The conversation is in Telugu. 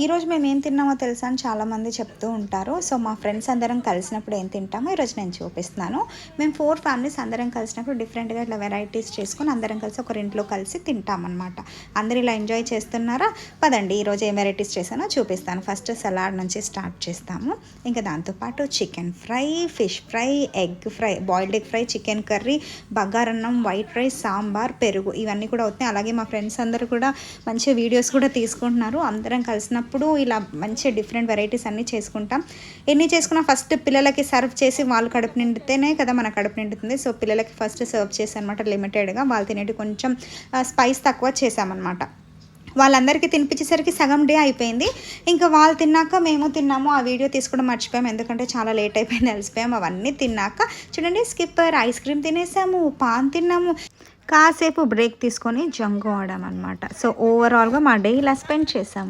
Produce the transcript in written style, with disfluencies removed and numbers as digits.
ఈరోజు మేము ఏం తిన్నామో తెలుసా అని చాలామంది చెప్తూ ఉంటారు. సో మా ఫ్రెండ్స్ అందరం కలిసినప్పుడు ఏం తింటామో ఈరోజు నేను చూపిస్తున్నాను. మేము 4 ఫ్యామిలీస్ అందరం కలిసినప్పుడు డిఫరెంట్గా ఇట్లా వెరైటీస్ చేసుకొని అందరం కలిసి ఒకరింట్లో కలిసి తింటామన్నమాట. అందరు ఇలా ఎంజాయ్ చేస్తున్నారా? పదండి ఈరోజు ఏం వెరైటీస్ చేశానో చూపిస్తాను. ఫస్ట్ సలాడ్ నుంచి స్టార్ట్ చేస్తాము. ఇంకా దాంతోపాటు chicken fry, fish fry, egg fry, boiled egg fry, chicken curry, బగారన్నం, వైట్ రైస్, సాంబార్, పెరుగు ఇవన్నీ కూడా అవుతాయి. అలాగే మా ఫ్రెండ్స్ అందరూ కూడా మంచి వీడియోస్ కూడా తీసుకుంటున్నారు. అందరం కలిసినప్పుడు ఇలా మంచి డిఫరెంట్ వెరైటీస్ అన్నీ చేసుకుంటాం. ఎన్ని చేసుకున్నా ఫస్ట్ పిల్లలకి సర్వ్ చేసి వాళ్ళు కడుపు నిండితేనే కదా మన కడుపు నిండుతుంది. సో పిల్లలకి ఫస్ట్ సర్వ్ చేసి అనమాట లిమిటెడ్గా. వాళ్ళు తినేటి కొంచెం స్పైస్ తక్కువ చేసామన్నమాట. వాళ్ళందరికీ తినిపించేసరికి సగం డే అయిపోయింది. ఇంకా వాళ్ళు తిన్నాక మేము తిన్నాము. ఆ వీడియో తీసుకోవడం మర్చిపోయాము, ఎందుకంటే చాలా లేట్ అయిపోయింది, అలసిపోయాము. అవన్నీ తిన్నాక చూడండి స్కిప్పర్ ఐస్ క్రీమ్ తినేసాము, పాన్ తిన్నాము, కాసేపు బ్రేక్ తీసుకొని జంగు ఆడాం అనమాట. సో ఓవరాల్గా మా డే ఇలా స్పెండ్ చేసాము.